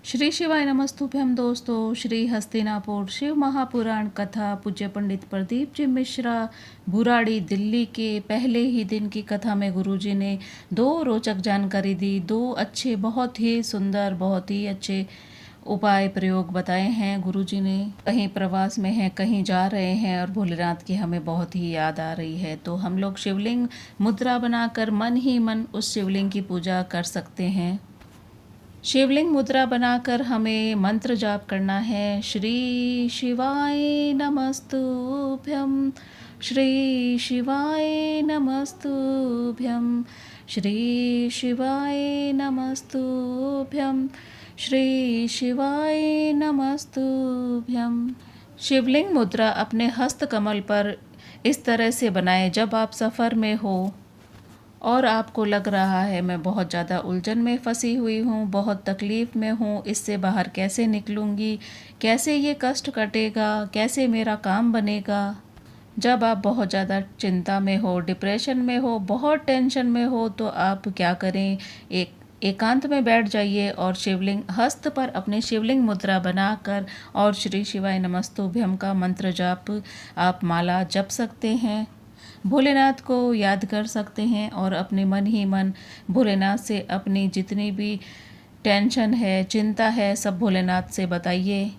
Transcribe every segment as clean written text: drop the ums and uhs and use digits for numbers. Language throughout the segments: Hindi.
श्री शिवाय नमस्तुभ्यम दोस्तों। श्री हस्तिनापुर शिव महापुराण कथा पूज्य पंडित प्रदीप जी मिश्रा बुराड़ी दिल्ली के पहले ही दिन की कथा में गुरुजी ने दो रोचक जानकारी दी। दो अच्छे, बहुत ही सुंदर, बहुत ही अच्छे उपाय प्रयोग बताए हैं गुरुजी ने। कहीं प्रवास में हैं, कहीं जा रहे हैं और भोलेनाथ की हमें बहुत ही याद आ रही है, तो हम लोग शिवलिंग मुद्रा बनाकर मन ही मन उस शिवलिंग की पूजा कर सकते हैं। शिवलिंग मुद्रा बनाकर हमें मंत्र जाप करना है। श्री शिवाय नमस्तुभ्यं, श्री शिवाय नमस्तुभ्यं, श्री शिवाय नमस्तुभ्यं, श्री शिवाय नमस्तुभ्यं। शिवलिंग मुद्रा अपने हस्त कमल पर इस तरह से बनाएं जब आप सफ़र में हो और आपको लग रहा है मैं बहुत ज़्यादा उलझन में फंसी हुई हूँ, बहुत तकलीफ़ में हूँ, इससे बाहर कैसे निकलूँगी, कैसे ये कष्ट कटेगा, कैसे मेरा काम बनेगा। जब आप बहुत ज़्यादा चिंता में हो, डिप्रेशन में हो, बहुत टेंशन में हो, तो आप क्या करें, एकांत में बैठ जाइए और शिवलिंग हस्त पर अपने शिवलिंग मुद्रा बनाकर और श्री शिवाय नमस्तुभ्यम का मंत्र जाप आप माला जप सकते हैं। भोलेनाथ को याद कर सकते हैं और अपने मन ही मन भोलेनाथ से अपनी जितनी भी टेंशन है, चिंता है, सब भोलेनाथ से बताइए।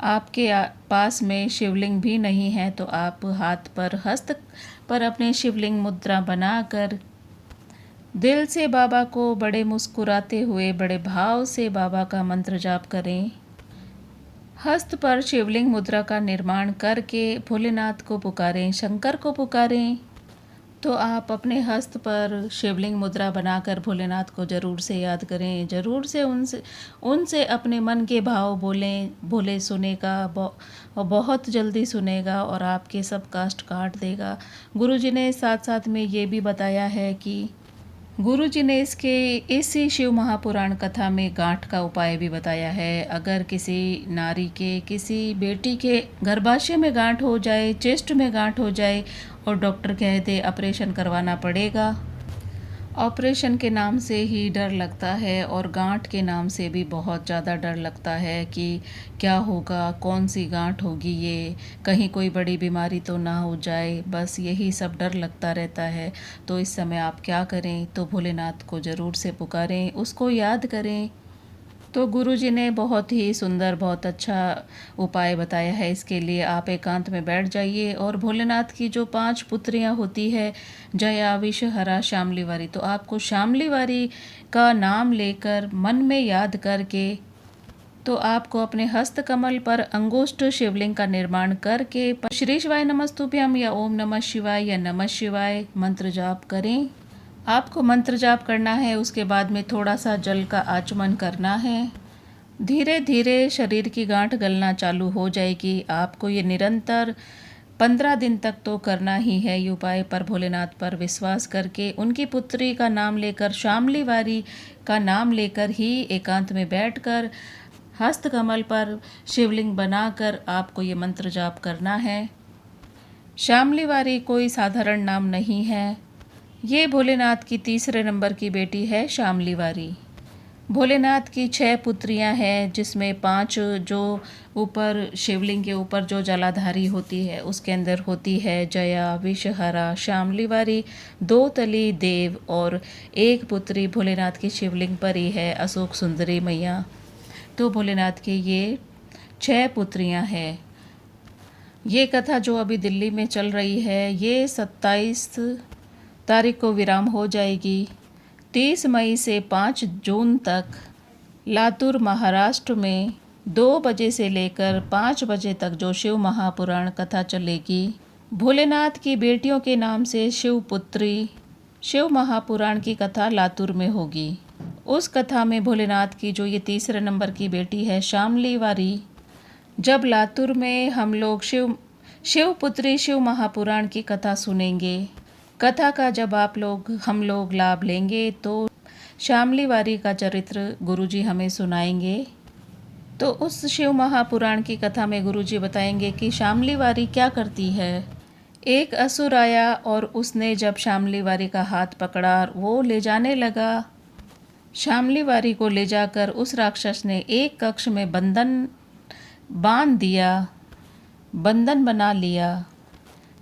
आपके पास में शिवलिंग भी नहीं है तो आप हाथ पर, हस्त पर अपने शिवलिंग मुद्रा बनाकर दिल से बाबा को बड़े मुस्कुराते हुए, बड़े भाव से बाबा का मंत्र जाप करें। हस्त पर शिवलिंग मुद्रा का निर्माण करके भोलेनाथ को पुकारें, शंकर को पुकारें। तो आप अपने हस्त पर शिवलिंग मुद्रा बनाकर भोलेनाथ को ज़रूर से याद करें, ज़रूर से उनसे अपने मन के भाव बोलें। भोले सुनेगा, बहुत जल्दी सुनेगा और आपके सब कष्ट काट देगा। गुरुजी ने साथ साथ में ये भी बताया है कि गुरुजी ने इसी शिव महापुराण कथा में गांठ का उपाय भी बताया है। अगर किसी नारी के, किसी बेटी के गर्भाशय में गांठ हो जाए, चेस्ट में गांठ हो जाए और डॉक्टर कह दे ऑपरेशन करवाना पड़ेगा, ऑपरेशन के नाम से ही डर लगता है और गांठ के नाम से भी बहुत ज़्यादा डर लगता है कि क्या होगा, कौन सी गांठ होगी, ये कहीं कोई बड़ी बीमारी तो ना हो जाए, बस यही सब डर लगता रहता है। तो इस समय आप क्या करें, तो भोलेनाथ को ज़रूर से पुकारें, उसको याद करें। तो गुरुजी ने बहुत ही सुंदर, बहुत अच्छा उपाय बताया है। इसके लिए आप एकांत में बैठ जाइए और भोलेनाथ की जो 5 पुत्रियां होती है, जया, विषहरा, शामलीवारी, तो आपको शामलीवारी का नाम लेकर मन में याद करके तो आपको अपने हस्त कमल पर अंगुष्ठ शिवलिंग का निर्माण करके श्री शिवाय नमस्तुभ्यम या ओम नमः शिवाय या नमः शिवाय मंत्र जाप करें। आपको मंत्र जाप करना है, उसके बाद में थोड़ा सा जल का आचमन करना है। धीरे धीरे शरीर की गांठ गलना चालू हो जाएगी। आपको ये निरंतर 15 दिन तक तो करना ही है ये उपाय, पर भोलेनाथ पर विश्वास करके उनकी पुत्री का नाम लेकर, शामलीवारी का नाम लेकर ही एकांत में बैठकर हस्त कमल पर शिवलिंग बनाकर आपको ये मंत्र जाप करना है। शामलीवारी कोई साधारण नाम नहीं है, ये भोलेनाथ की तीसरे नंबर की बेटी है शामलीवारी। भोलेनाथ की 6 पुत्रियां हैं, जिसमें 5 जो ऊपर शिवलिंग के ऊपर जो जलाधारी होती है उसके अंदर होती है जया, विषहरा, शामलीवारी, 2 तली देव और 1 पुत्री भोलेनाथ की शिवलिंग पर ही है, अशोक सुंदरी मैया। तो भोलेनाथ की ये 6 पुत्रियां हैं। ये कथा जो अभी दिल्ली में चल रही है, ये 27 तारीख को विराम हो जाएगी। 30 मई से 5 जून तक लातूर, महाराष्ट्र में 2 बजे से लेकर 5 बजे तक जो शिव महापुराण कथा चलेगी। भोलेनाथ की बेटियों के नाम से शिवपुत्री शिव महापुराण की कथा लातूर में होगी। उस कथा में भोलेनाथ की जो ये तीसरे नंबर की बेटी है शामलीवारी, जब लातूर में हम लोग शिवपुत्री शिव महापुराण की कथा सुनेंगे, कथा का जब हम लोग लाभ लेंगे तो शामलीवारी का चरित्र गुरुजी हमें सुनाएंगे। तो उस शिव महापुराण की कथा में गुरुजी बताएंगे कि शामलीवारी क्या करती है। एक असुर आया और उसने जब शामलीवारी का हाथ पकड़ा, वो ले जाने लगा शामलीवारी को ले जाकर उस राक्षस ने एक कक्ष में बंधन बना लिया।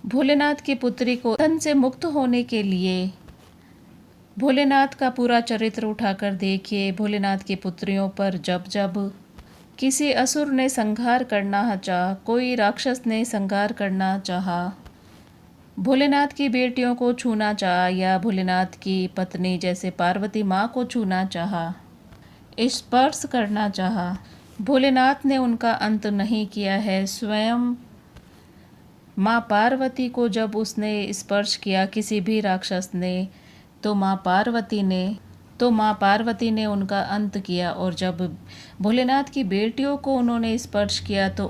भोलेनाथ की पुत्री को बंधन से मुक्त होने के लिए भोलेनाथ का पूरा चरित्र उठाकर देखिए। भोलेनाथ की पुत्रियों पर जब जब किसी असुर ने संहार करना चाहा, कोई राक्षस ने संहार करना चाहा, भोलेनाथ की बेटियों को छूना चाहा या भोलेनाथ की पत्नी जैसे पार्वती माँ को छूना चाहा, स्पर्श करना चाहा, भोलेनाथ ने उनका अंत नहीं किया है। स्वयं माँ पार्वती को जब उसने स्पर्श किया किसी भी राक्षस ने, तो माँ पार्वती ने उनका अंत किया। और जब भोलेनाथ की बेटियों को उन्होंने स्पर्श किया तो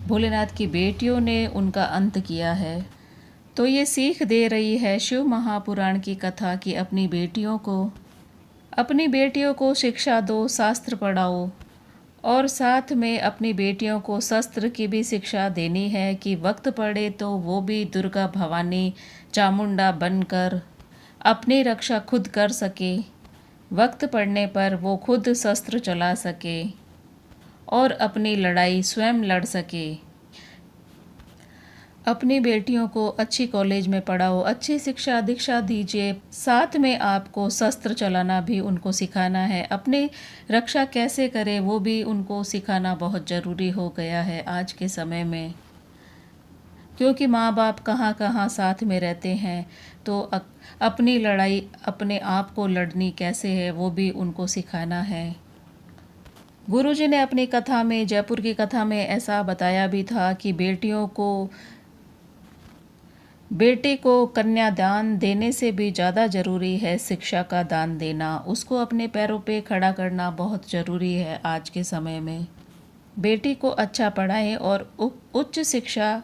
भोलेनाथ की बेटियों ने उनका अंत किया है। तो ये सीख दे रही है शिव महापुराण की कथा कि अपनी बेटियों को शिक्षा दो, शास्त्र पढ़ाओ, और साथ में अपनी बेटियों को शस्त्र की भी शिक्षा देनी है कि वक्त पड़े तो वो भी दुर्गा भवानी चामुंडा बनकर अपनी रक्षा खुद कर सके, वक्त पड़ने पर वो खुद शस्त्र चला सके और अपनी लड़ाई स्वयं लड़ सके। अपनी बेटियों को अच्छी कॉलेज में पढ़ाओ, अच्छी शिक्षा दीक्षा दीजिए, साथ में आपको शस्त्र चलाना भी उनको सिखाना है। अपनी रक्षा कैसे करें वो भी उनको सिखाना बहुत ज़रूरी हो गया है आज के समय में, क्योंकि माँ बाप कहाँ कहाँ साथ में रहते हैं। तो अपनी लड़ाई अपने आप को लड़नी कैसे है वो भी उनको सिखाना है। गुरुजी ने अपनी कथा में, जयपुर की कथा में ऐसा बताया भी था कि बेटे को कन्यादान देने से भी ज़्यादा ज़रूरी है शिक्षा का दान देना। उसको अपने पैरों पे खड़ा करना बहुत ज़रूरी है आज के समय में। बेटी को अच्छा पढ़ाएं और उच्च शिक्षा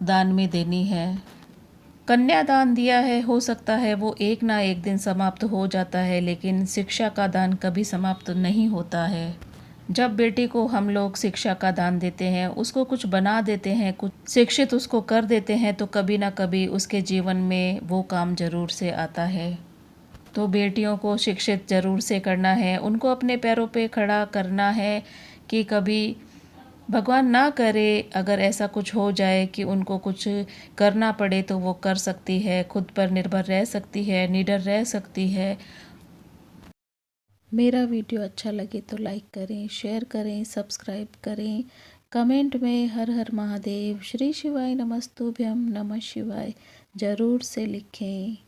दान में देनी है। कन्यादान दिया है, हो सकता है वो एक ना एक दिन समाप्त हो जाता है, लेकिन शिक्षा का दान कभी समाप्त नहीं होता है। जब बेटी को हम लोग शिक्षा का दान देते हैं, उसको कुछ बना देते हैं, कुछ शिक्षित उसको कर देते हैं, तो कभी ना कभी उसके जीवन में वो काम जरूर से आता है। तो बेटियों को शिक्षित जरूर से करना है, उनको अपने पैरों पे खड़ा करना है कि कभी भगवान ना करे अगर ऐसा कुछ हो जाए कि उनको कुछ करना पड़े तो वो कर सकती है, खुद पर निर्भर रह सकती है, निडर रह सकती है। मेरा वीडियो अच्छा लगे तो लाइक करें, शेयर करें, सब्सक्राइब करें, कमेंट में हर हर महादेव, श्री शिवाय नमस्तुभ्यम, नमः शिवाय ज़रूर से लिखें।